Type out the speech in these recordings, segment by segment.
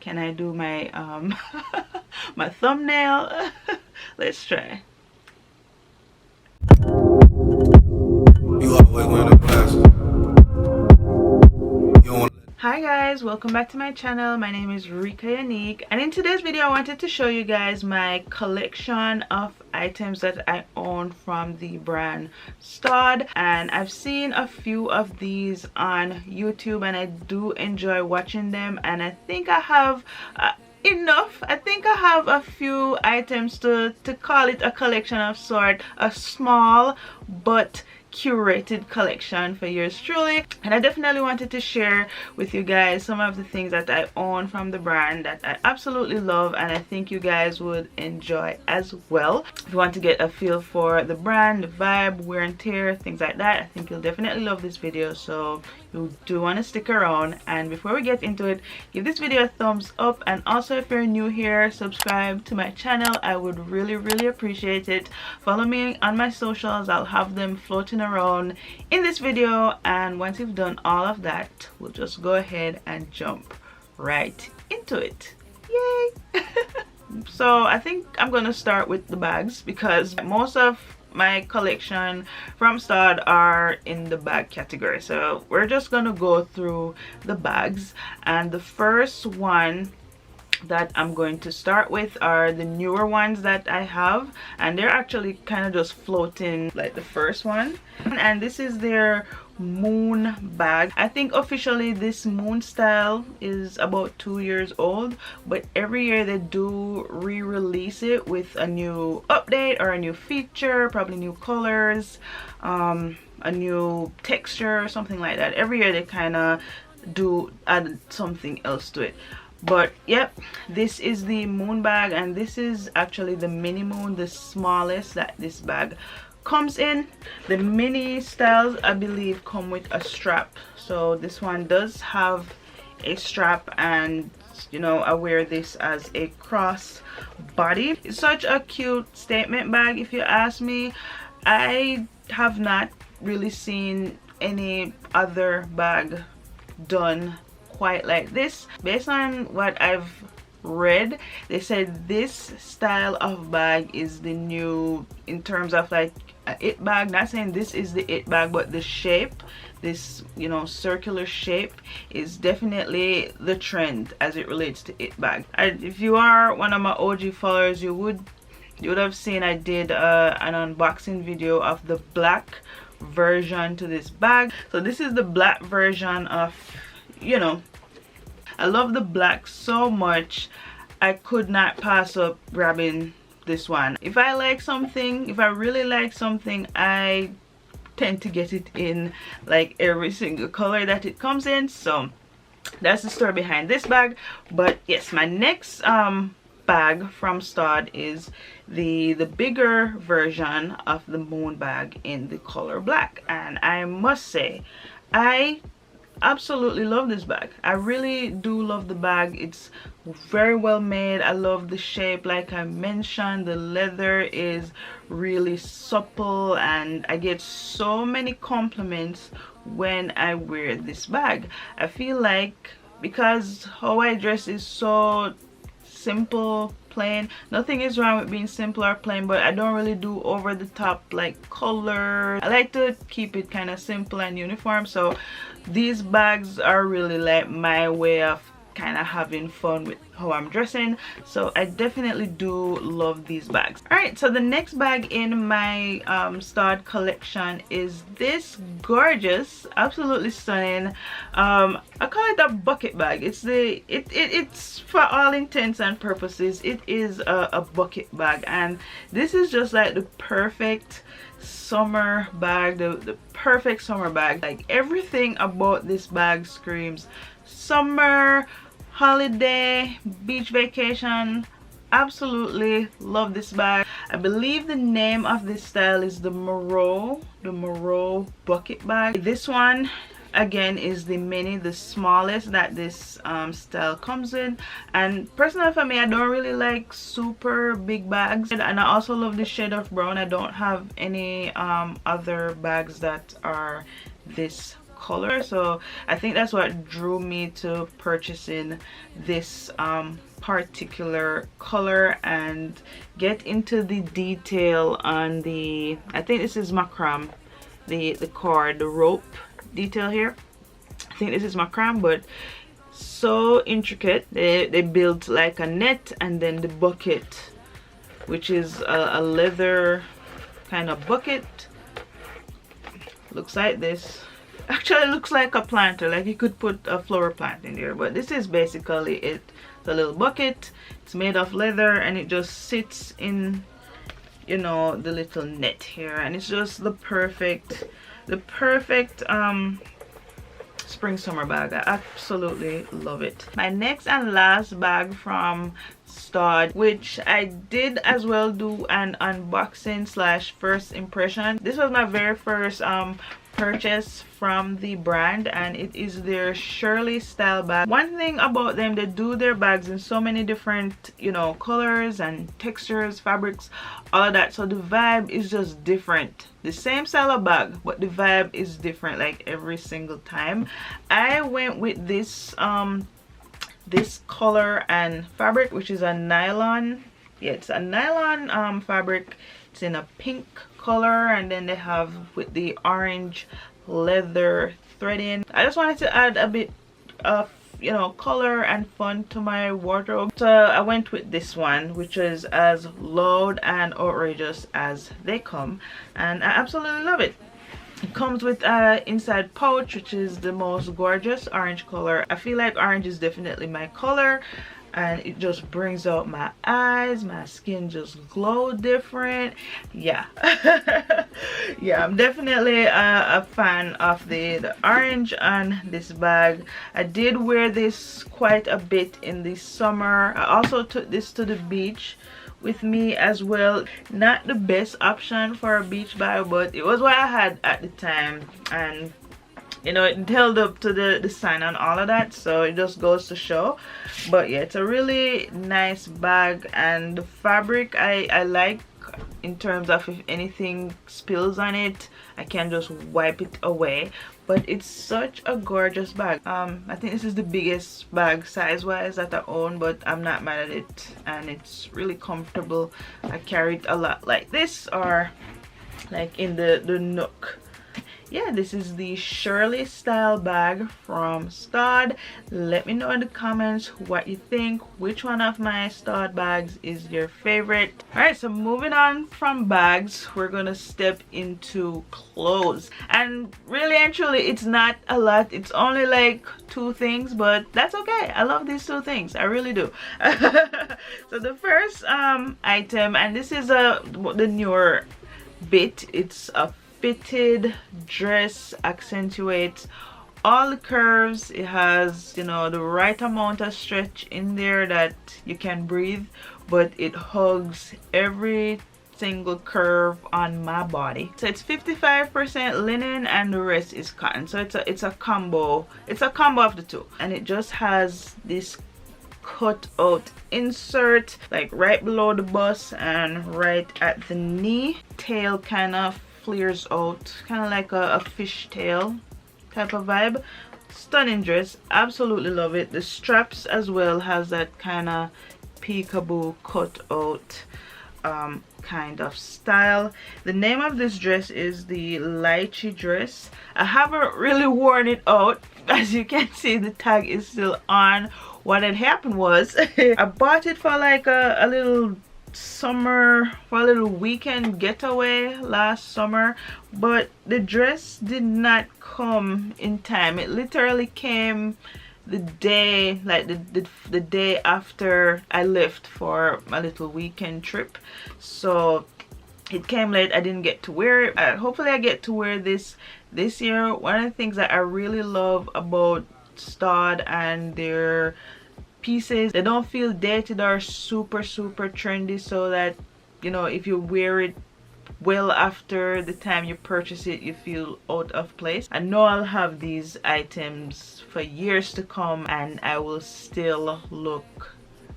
Can I do my my thumbnail? Let's try. You always wear the glasses. Hi guys, welcome back to my channel. My name is Reika Yanique, and in today's video I wanted to show you guys my collection of items that I own from the brand Staud, and I've seen a few of these on YouTube and I do enjoy watching them, and I think I have enough. I think I have a few items to call it a collection of sort, a small but curated collection for yours truly. And I definitely wanted to share with you guys some of the things that I own from the brand that I absolutely love, and I think you guys would enjoy as well. If you want to get a feel for the brand, the vibe, wear and tear, things like that, I think you'll definitely love this video, so you do want to stick around. And before we get into it, give this video a thumbs up, and also if you're new here, subscribe to my channel. I would really appreciate it. Follow me on my socials, I'll have them floating around in this video, and once you've done all of that, we'll just go ahead and jump right into it. Yay! So I think I'm gonna start with the bags, because most of my collection from Staud are in the bag category, so we're just gonna go through the bags. And the first one that I'm going to start with are the newer ones that I have, and they're actually kind of just floating like the first one. And this is their moon bag. I think officially this moon style is about 2 years old, but every year they do re-release it with a new update or a new feature, probably new colors, a new texture or something like that. Every year they kind of do add something else to it. But yep, this is the moon bag, and this is actually the mini moon, the smallest that this bag comes in. The mini styles I believe come with a strap, so this one does have a strap, and you know, I wear this as a cross body. It's such a cute statement bag if you ask me. I have not really seen any other bag done quite like this. Based on what I've read, they said this style of bag is the new, in terms of like a it bag. Not saying this is the it bag, but the shape, this, you know, circular shape is definitely the trend as it relates to it bag. If you are one of my OG followers, you would have seen I did an unboxing video of the black version to this bag. So this is the black version of, you know, I love the black so much, I could not pass up grabbing this one. If I like something, if I really like something, I tend to get it in like every single color that it comes in. So that's the story behind this bag. But yes, my next bag from Staud is the bigger version of the moon bag in the color black, and I must say I absolutely love this bag. I really do love the bag. It's very well made. I love the shape. Like I mentioned, the leather is really supple, and I get so many compliments when I wear this bag. I feel like because how I dress is so simple, plain. Nothing is wrong with being simple or plain, but I don't really do over the top like color. I like to keep it kind of simple and uniform, so these bags are really like my way of kind of having fun with how I'm dressing. So I definitely do love these bags. All right, so the next bag in my Staud collection is this gorgeous, absolutely stunning, I call it a bucket bag. It's for all intents and purposes, it is a bucket bag, and this is just like the perfect summer bag, the perfect summer bag. Like everything about this bag screams summer, holiday, beach vacation. Absolutely love this bag. I believe the name of this style is the Moreau bucket bag. This one again is the mini, the smallest that this style comes in. And personally for me, I don't really like super big bags, and I also love the shade of brown. I don't have any other bags that are this color, so I think that's what drew me to purchasing this particular color and get into the detail on the, I think this is macrame, the cord, the rope detail here. I think this is macrame, but so intricate. They built like a net, and then the bucket, which is a leather kind of bucket, looks like this. Actually, it looks like a planter, like you could put a flower plant in there, but this is basically it. It's a little bucket. It's made of leather, and it just sits in, you know, the little net here, and it's just the perfect spring summer bag. I absolutely love it. My next and last bag from Staud, which I did as well do an unboxing slash first impression. This was my very first purchase from the brand, and it is their Shirley style bag. One thing about them, they do their bags in so many different, you know, colors and textures, fabrics, all of that, so the vibe is just different. The same style of bag, but the vibe is different like every single time. I went with this this color and fabric, which is a nylon. Yeah, it's a nylon fabric. It's in a pink color, and then they have with the orange leather threading. I just wanted to add a bit of, you know, color and fun to my wardrobe, so I went with this one, which is as loud and outrageous as they come, and I absolutely love it. It comes with a inside pouch, which is the most gorgeous orange color. I feel like orange is definitely my color, and it just brings out my eyes. My skin just glow different. Yeah. Yeah, I'm definitely a fan of the orange on this bag. I did wear this quite a bit in the summer. I also took this to the beach with me as well. Not the best option for a beach bag, but it was what I had at the time, and you know, it held up to the sun and all of that, so it just goes to show. But yeah, it's a really nice bag, and the fabric I like, in terms of if anything spills on it, I can just wipe it away. But it's such a gorgeous bag. I think this is the biggest bag size wise that I own, but I'm not mad at it, and it's really comfortable. I carry it a lot like this, or like in the nook. Yeah, this is the Shirley style bag from Staud. Let me know in the comments what you think. Which one of my Staud bags is your favorite? Alright, so moving on from bags, we're gonna step into clothes. And really and truly, it's not a lot. It's only like 2 things, but that's okay. I love these 2 things. I really do. So the first item, and this is the newer bit, it's a fitted dress, accentuates all the curves. It has, you know, the right amount of stretch in there that you can breathe, but it hugs every single curve on my body. So it's 55% linen and the rest is cotton, so it's a combo. It's a combo of the 2, and it just has this cut out insert like right below the bust and right at the knee. Tail kind of flares out, kind of like a fishtail type of vibe. Stunning dress, absolutely love it. The straps as well has that kind of peekaboo cut out kind of style. The name of this dress is the lychee dress. I haven't really worn it out. As you can see, the tag is still on. What had happened was I bought it for like a little summer, for a little weekend getaway last summer, but the dress did not come in time. It literally came the day, like the day after I left for my little weekend trip, so it came late. I didn't get to wear it. Hopefully I get to wear this year. One of the things that I really love about Staud and their pieces, they don't feel dated or super trendy, so that, you know, if you wear it well after the time you purchase it, you feel out of place. I know I'll have these items for years to come, and I will still look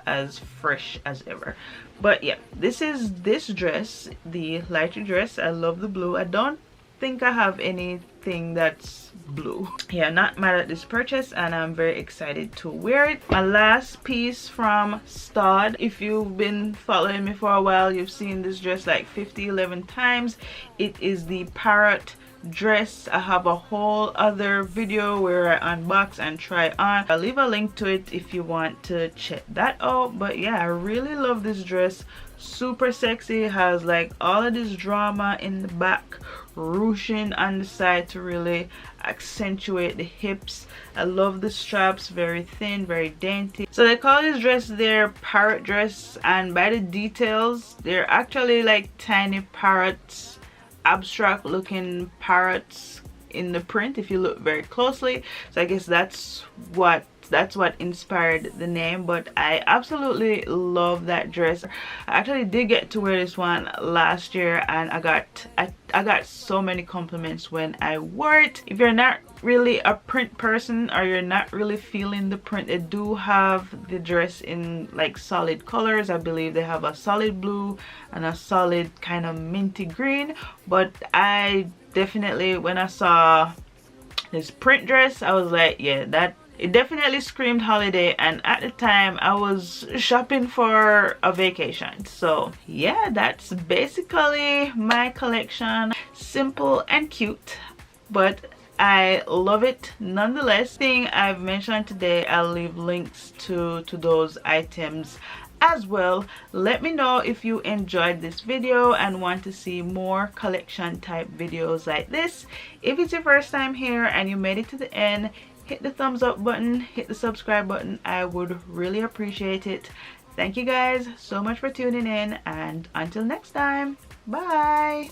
as fresh as ever. But yeah, this is this dress, the lighter dress. I love the blue. I don't think I have anything that's blue. Yeah, not mad at this purchase, and I'm very excited to wear it. My last piece from Staud. If you've been following me for a while, you've seen this dress like 11 times. It is the parrot dress. I have a whole other video where I unbox and try on. I'll leave a link to it if you want to check that out. But yeah, I really love this dress. Super sexy. It has like all of this drama in the back, ruching on the side to really accentuate the hips. I love the straps, very thin, very dainty. So they call this dress their parrot dress, and by the details, they're actually like tiny parrots, abstract looking parrots in the print if you look very closely. So I guess that's what inspired the name. But I absolutely love that dress. I actually did get to wear this one last year, and I got so many compliments when I wore it. If you're not really a print person, or you're not really feeling the print, they do have the dress in like solid colors. I believe they have a solid blue and a solid kind of minty green. But I definitely, when I saw this print dress, I was like, yeah, that it definitely screamed holiday. And at the time I was shopping for a vacation. So yeah, that's basically my collection. Simple and cute, but I love it nonetheless. Thing I've mentioned today, I'll leave links to those items as well. Let me know if you enjoyed this video and want to see more collection type videos like this. If it's your first time here and you made it to the end, hit the thumbs up button, hit the subscribe button. I would really appreciate it. Thank you guys so much for tuning in, and until next time, bye.